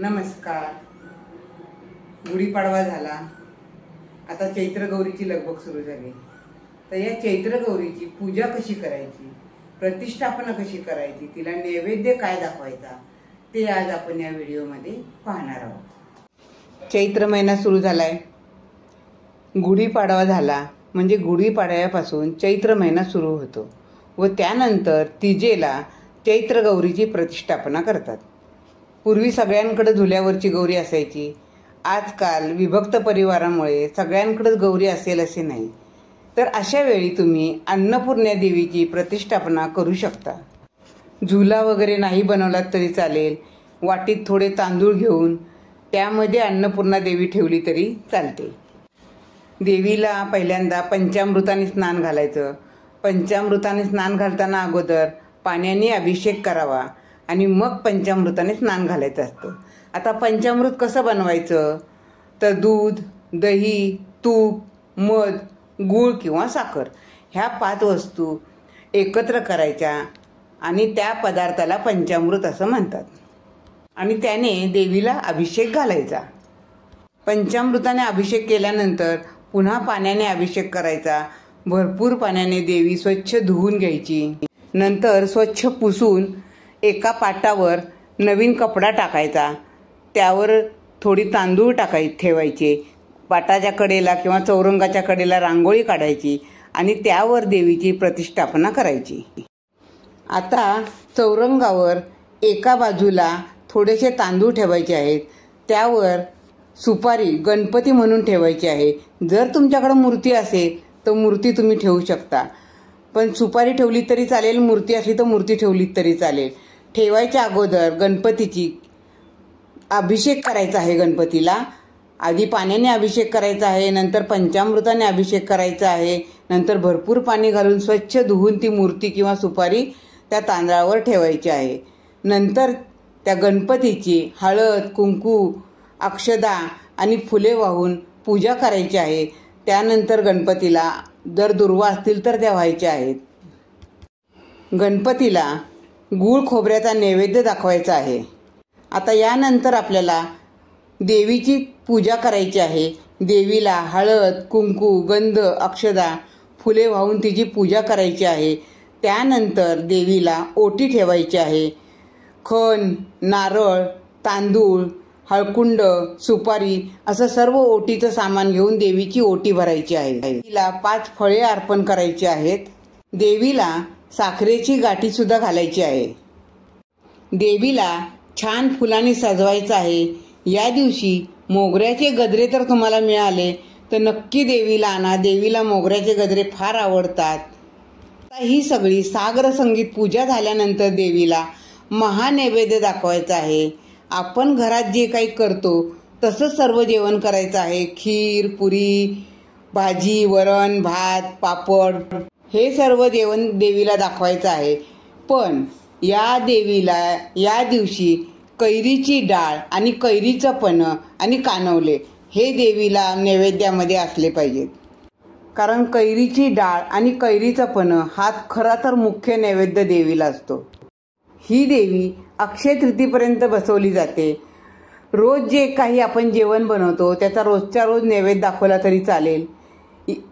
नमस्कार. गुढीपाडवा झाला, आता चैत्र गौरीची लगबग सुरू झाली. तर या चैत्र गौरीची पूजा कशी करायची, प्रतिष्ठापना कशी करायची, तिला नैवेद्य काय दाखवायचा, ते आज आपण या व्हिडिओमध्ये पाहणार आहोत. चैत्र महिना सुरू झालाय, गुढीपाडवा झाला म्हणजे गुढीपाडव्यापासून चैत्र महिना सुरू होतो व त्यानंतर तिजेला चैत्र गौरीची प्रतिष्ठापना करतात. पूर्वी सगळ्यांकडे झुल्यावरची गौरी असायची. आजकाल विभक्त परिवारामुळे सगळ्यांकडेच गौरी असेल असे नाही. तर अशा वेळी तुम्ही अन्नपूर्णा देवीची प्रतिष्ठापना करू शकता. झुला वगैरे नाही बनवलात तरी चालेल. वाटीत थोडे तांदूळ घेऊन त्यामध्ये अन्नपूर्णा देवी ठेवली तरी चालते. देवीला पहिल्यांदा पंचामृताने स्नान घालायचं. पंचामृताने स्नान घालताना अगोदर पाण्याने अभिषेक करावा आणि मग पंचामृताने स्नान घालायचं असतं. आता पंचामृत कसं बनवायचं, तर दूध, दही, तूप, मध, गूळ किंवा साखर ह्या 5 वस्तू एकत्र करायच्या आणि त्या पदार्थाला पंचामृत असं म्हणतात. आणि त्याने देवीला अभिषेक घालायचा. पंचामृताने अभिषेक केल्यानंतर पुन्हा पाण्याने अभिषेक करायचा. भरपूर पाण्याने देवी स्वच्छ धुवून घ्यायची. नंतर स्वच्छ पुसून एका पाटावर नवीन कपडा टाकायचा. त्यावर थोडी तांदूळ ठेवायचे. पाटाच्या कडेला किंवा चौरंगाच्या कडेला रांगोळी काढायची आणि त्यावर देवीची प्रतिष्ठापना करायची. आता चौरंगावर एका बाजूला थोडेसे तांदूळ ठेवायचे आहेत. त्यावर सुपारी गणपती म्हणून ठेवायची आहे. जर तुमच्याकडे मूर्ती असेल तर मूर्ती तुम्ही ठेवू शकता, पण सुपारी ठेवली तरी चालेल, मूर्ती असली तर मूर्ती ठेवली तरी चालेल. ठेवायच्या अगोदर गणपतीची अभिषेक करायचा आहे. गणपतीला आधी पाण्याने अभिषेक करायचा आहे, नंतर पंचामृताने अभिषेक करायचा आहे. नंतर भरपूर पाणी घालून स्वच्छ धुवून ती मूर्ती किंवा सुपारी त्या तांदळावर ठेवायची आहे. नंतर त्या गणपतीची हळद, कुंकू, अक्षदा आणि फुले वाहून पूजा करायची आहे. त्यानंतर गणपतीला जर दुर्वा असतील तर त्या व्हायच्या आहेत. गणपतीला गूळ खोबऱ्याचा नैवेद्य दाखवायचा आहे. आता यानंतर आपल्याला देवीची पूजा करायची आहे. देवीला हळद, कुंकू, गंध, अक्षदा, फुले वाहून तिची पूजा करायची आहे. त्यानंतर देवीला ओटी ठेवायची आहे. खण, नारळ, तांदूळ, हळकुंड, सुपारी असं सर्व ओटीचं सामान घेऊन देवीची ओटी भरायची आहे. देवीला 5 फळे अर्पण करायची आहेत. देवीला साखरेची गाठी सुद्धा घालायची आहे. देवीला छान फुलांनी सजवायचं आहे. या दिवशी मोगऱ्याचे गजरे तर तुम्हाला मिळाले तर नक्की देवीला आणा. देवीला मोगऱ्याचे गजरे फार आवडतात. ही सगळी सागर संगीत पूजा झाल्यानंतर देवीला महानैवेद्य दाखवायचा आहे. आपण घरात जे काही करतो तसंच सर्व जेवण करायचं आहे. खीर, पुरी, भाजी, वरण, भात, पापड हे सर्व जेवण देवीला दाखवायचं आहे. पण या देवीला या दिवशी कैरीची डाळ आणि कैरीचं पन्ह आणि कानवले हे देवीला नैवेद्यामध्ये असले पाहिजेत. कारण कैरीची डाळ आणि कैरीचं पन्ह हा खरा तर मुख्य नैवेद्य देवीला असतो. ही देवी अक्षय तृतीयेपर्यंत बसवली जाते. रोज जे काही आपण जेवण बनवतो त्याचा रोजच्या रोज नैवेद्य दाखवला तरी चालेल.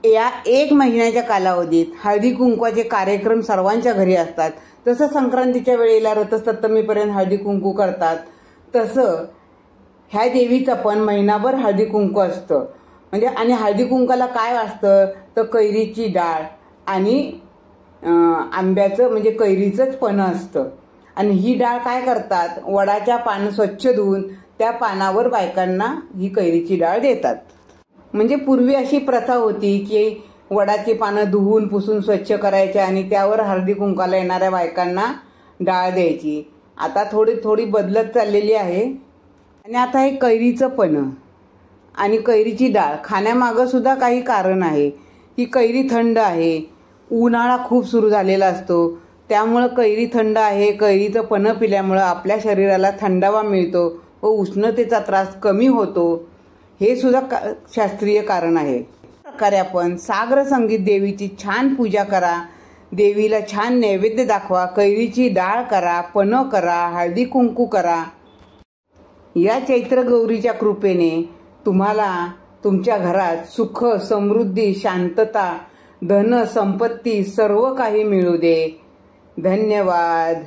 या 1 महिन्याच्या कालावधीत हळदी कुंकवाचे कार्यक्रम सर्वांच्या घरी असतात. जसं संक्रांतीच्या वेळेला रथसप्तमीपर्यंत हळदी कुंकू करतात, तसं ह्या देवीचं पण महिनाभर हळदी कुंकू असतं. म्हणजे आणि हळदी कुंकाला काय असतं तर कैरीची डाळ आणि आंब्याचं म्हणजे कैरीचंच पन्ह असतं. आणि ही डाळ काय करतात, वडाच्या पानं स्वच्छ धुवून त्या पानावर बायकांना ही कैरीची डाळ देतात. म्हणजे पूर्वी अशी प्रथा होती की वडाची पानं धुवून पुसून स्वच्छ करायच्या आणि त्यावर हळदी कुंकाला येणाऱ्या बायकांना डाळ द्यायची. आता थोडी थोडी बदलत चाललेली आहे. आणि आता हे कैरीचं पन्ह आणि कैरीची डाळ खाण्यामागं सुद्धा काही कारण आहे. ही कैरी थंड आहे. उन्हाळा खूप सुरू झालेला असतो, त्यामुळं कैरी थंड आहे. कैरीचं पन्ह पिल्यामुळं आपल्या शरीराला थंडावा मिळतो व उष्णतेचा त्रास कमी होतो. हे सुद्धा शास्त्रीय कारण आहे. प्रकारे आपण सागर संगीत देवीची छान पूजा करा. देवीला छान नैवेद्य दाखवा. कैरीची डाळ करा, पन्ह करा, हळदी कुंकू करा. या चैत्र गौरीच्या कृपेने तुम्हाला तुमच्या घरात सुख, समृद्धी, शांतता, धन, संपत्ती सर्व काही मिळू दे. धन्यवाद.